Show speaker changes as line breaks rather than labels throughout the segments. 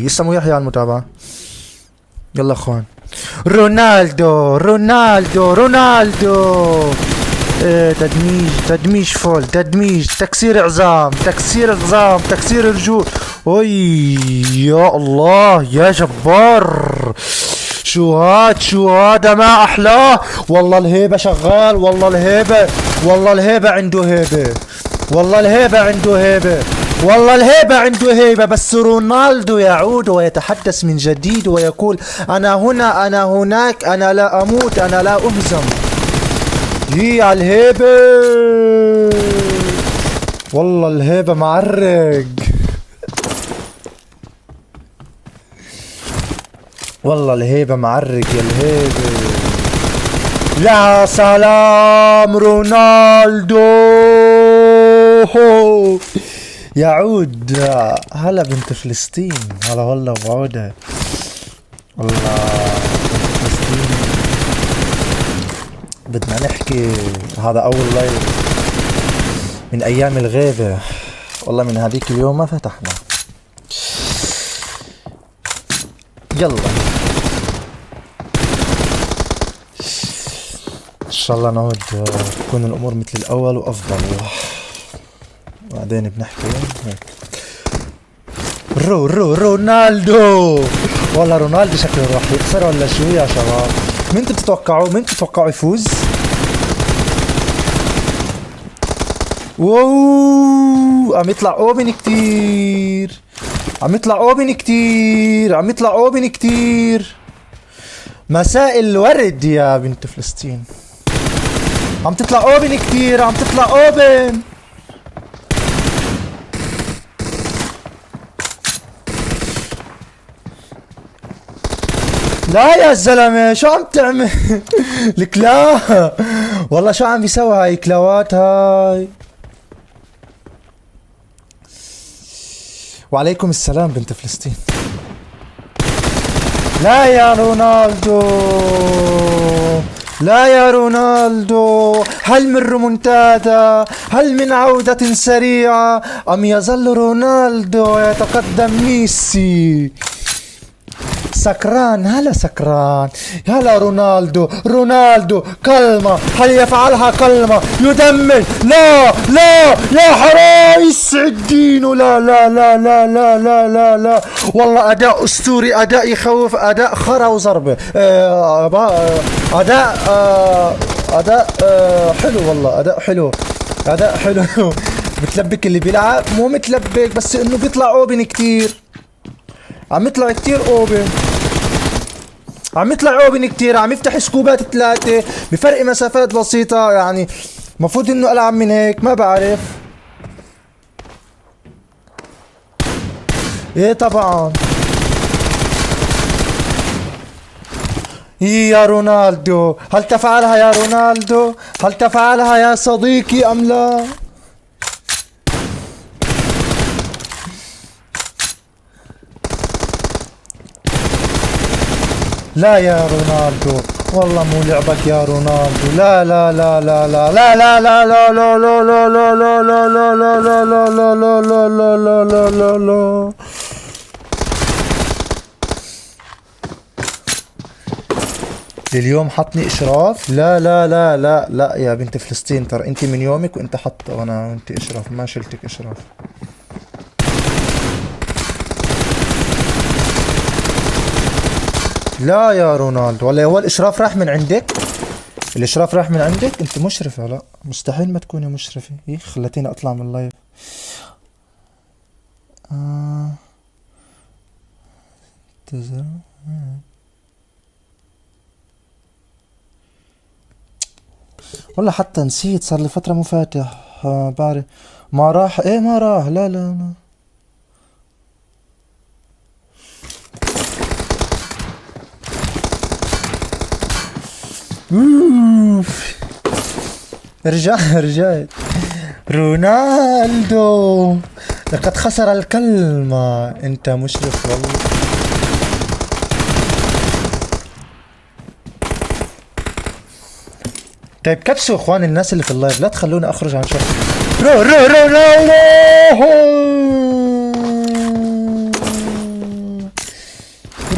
اسمه يحيى على المتابعة. يلا اخوان. رونالدو رونالدو رونالدو. تدميج فول، تدميج، تكسير عظام، تكسير عظام، تكسير رجول. اوي يا الله يا جبار. شو هذا ما احلاه. والله الهيبة شغال، والله الهيبة، والله الهيبة عنده هيبة، والله الهيبة عنده هيبة، والله الهيبة عنده هيبة. بس رونالدو يعود ويتحدث من جديد ويقول أنا هنا، أنا هناك، أنا لا أموت، أنا لا أهزم. هي على الهيبة، والله الهيبة معرق، والله الهيبة معرق يا الهيبة. يا سلام رونالدو يعود. هلا بنت فلسطين، هلا والله وعودة. والله بنت فلسطين بدنا نحكي. هذا أول لايف من أيام الغيبة، والله من هذيك اليوم ما فتحنا. يلا إن شاء الله نعود تكون الأمور مثل الأول وأفضل. بعدين بنحكي هيك. رونالدو. والله رونالدو شكله راح يخسر ولا شو يا شباب؟ مين بتتوقعوا يفوز؟ واو عم يطلع اوبن كتير، عم يطلع اوبن كتير. مساء الورد يا بنت فلسطين. عم تطلع اوبن كتير، عم تطلع اوبن. لا يا زلمة شو عم تعمل؟ الكلا والله شو عم بيسوي هاي كلاوات هاي. وعليكم السلام بنت فلسطين. لا يا رونالدو، لا يا رونالدو. هل من ريمونتادا؟ هل من عودة سريعة؟ أم يظل رونالدو يتقدم ميسي؟ سكران، هلا سكران، هلا رونالدو كلمة، هل يفعلها كلمة؟ يدمر. لا يا حرام يسعد دينه. لا والله أداء أسطوري، أداء يخوف، أداء خرا وضربة. أداء حلو، والله أداء حلو. متلبك اللي بيلعب، مو متلبك بس إنه بيطلع أوبن كتير. عم يطلع كتير اوبن، عم يفتح سكوبات 3 بفرق مسافات بسيطة. يعني مفروض انه العب من هيك، ما بعرف. ايه طبعا. يا رونالدو، هل تفعلها يا رونالدو؟ هل تفعلها يا صديقي ام لا؟ لا يا رونالدو، والله مو لعبك يا رونالدو. لا اليوم حطني اشراف. لا يا بنت فلسطين، ترى انت من يومك وانت حط وانا وانت اشراف، ما شلتك اشراف. لا يا رونالدو، ولا هو الاشراف راح من عندك؟ الاشراف راح من عندك؟ انت مشرفة. لا مستحيل ما تكوني مشرفة. خلتيني اطلع من اللايف. والله حتى نسيت، صار لي فترة مو فاتح. بعرف ما راح. ما راح. لا رجعت. رونالدو لقد خسر الكلمة. انت مشرف والله. طيب كبسوا اخوان الناس اللي في اللايف، لا تخلوني اخرج عن شرطي. رونالدو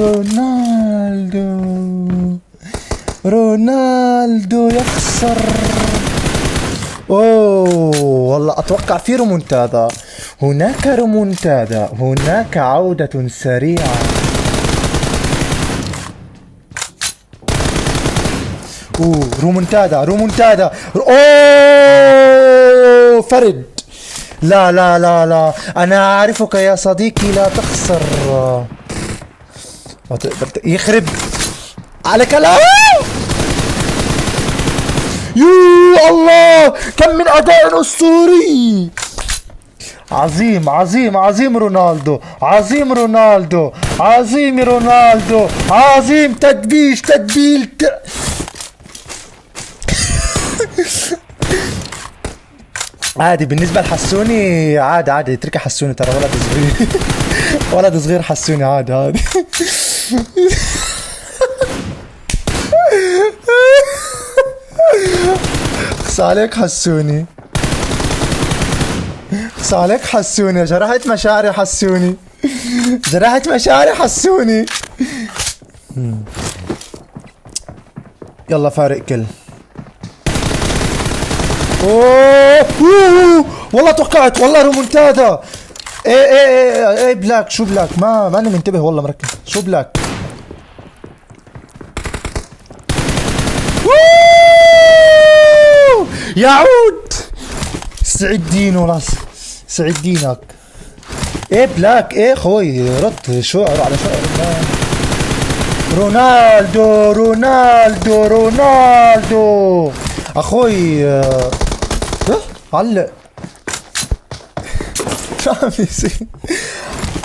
رونالدو رونالدو يخسر. اوه والله اتوقع في ريمونتادا، هناك ريمونتادا، هناك عودة سريعة. اوه ريمونتادا ريمونتادا. اوه فرد. لا لا لا لا، انا اعرفك يا صديقي، لا تخسر. يخرب عليك. لا يا الله، كم من اداء اسطوري. عظيم عظيم عظيم رونالدو، عظيم رونالدو، عظيم رونالدو، عظيم. تدبيش تدبيل عادي بالنسبة لحسوني، عادي عادي اتركي حسوني، ترى ولد صغير. ولد صغير حسوني، عادي عادي. خص عليك حسوني، خص عليك حسوني، جرحت مشاعري حسوني، جرحت مشاعري حسوني. يلا فارق كل. اوه والله توقعت، والله ريمونتادا. ايه بلاك، شو بلاك؟ ماني منتبه والله، مركز. شو بلاك؟ يعود. سعد دينه راس، سعد دينك. ايه بلاك، ايه خوي رد شعر على شعر. رونالدو رونالدو رونالدو اخوي. علق. شو عم يصير؟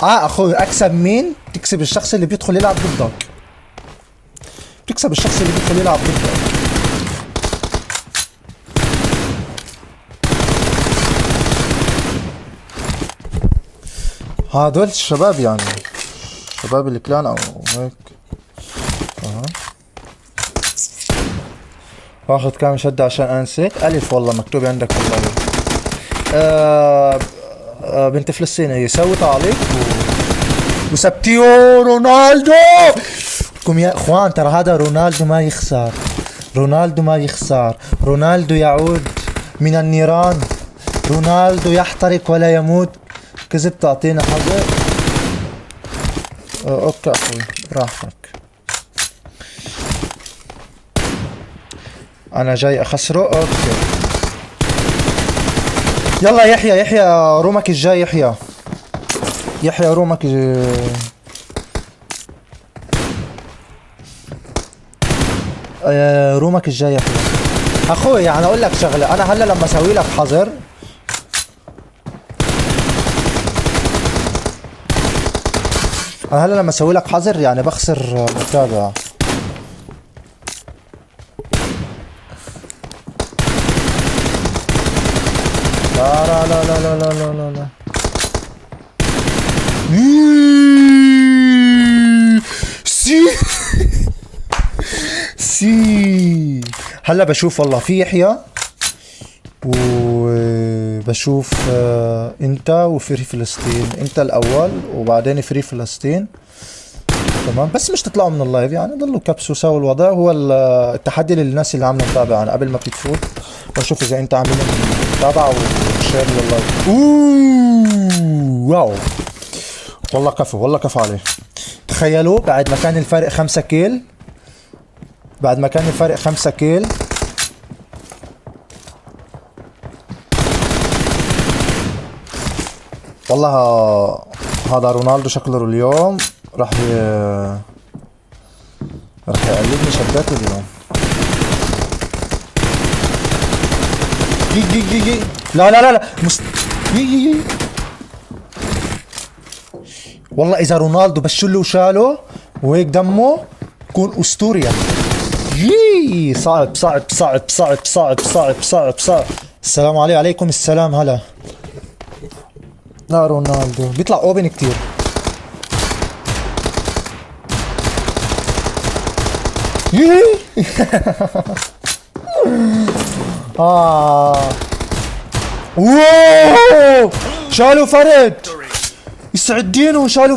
اخوي اكسب مين؟ تكسب الشخص اللي بيدخل يلعب ضدك، تكسب الشخص اللي بيدخل يلعب ضدك. هدول الشباب يعني، شباب الكلان او هيك. واخذ كام شدة عشان انسيت. الف والله مكتوب عندك والله. بنت فلسطينية سوي تعليق وسبتيو رونالدو. كم يا اخوان، ترى هذا رونالدو ما يخسر، رونالدو ما يخسر، رونالدو يعود من النيران، رونالدو يحترق ولا يموت. كذب تعطينا حظر. اوكي اخوي براحتك، انا جاي اخسره. اوكي يلا يحيى، يحيى رومك الجاي، يحيى يحيى رومك رومك الجاي يحيى. اخوي يعني اقول لك شغله، انا هلا لما اسوي لك حظر انا هلا لما اسوي لك حظر يعني بخسر متابع. لا لا لا لا لا لا لا لا. سي سي. هلا بشوف والله في يحيى وبشوف انت وفري فلسطين، انت الاول وبعدين فري فلسطين. تمام بس مش تطلعوا من اللايف يعني، ضلوا كبسوا سوا الوضع. هو التحدي للناس اللي عامله متابعه قبل ما بتفوت، بشوف اذا انت عامل متابعه وشير لللايف. واو والله كفو، والله كفو عليه. تخيلوا بعد ما كان الفرق 5 كيل، بعد ما كان الفرق 5 كيل والله هذا رونالدو شكله اليوم راح يقلبني شداته اليوم. جي لا لا لا لا جي. والله اذا رونالدو بشله وشاله وهيك دمه كون اسطوريا. يي صعب صعب صعب صعب صعب صعب صعب صعب. السلام عليكم السلام. هلا لا رونالدو بيطلع اوبن كتير. يي واو شالوا فرد، يسعد دينه شالوا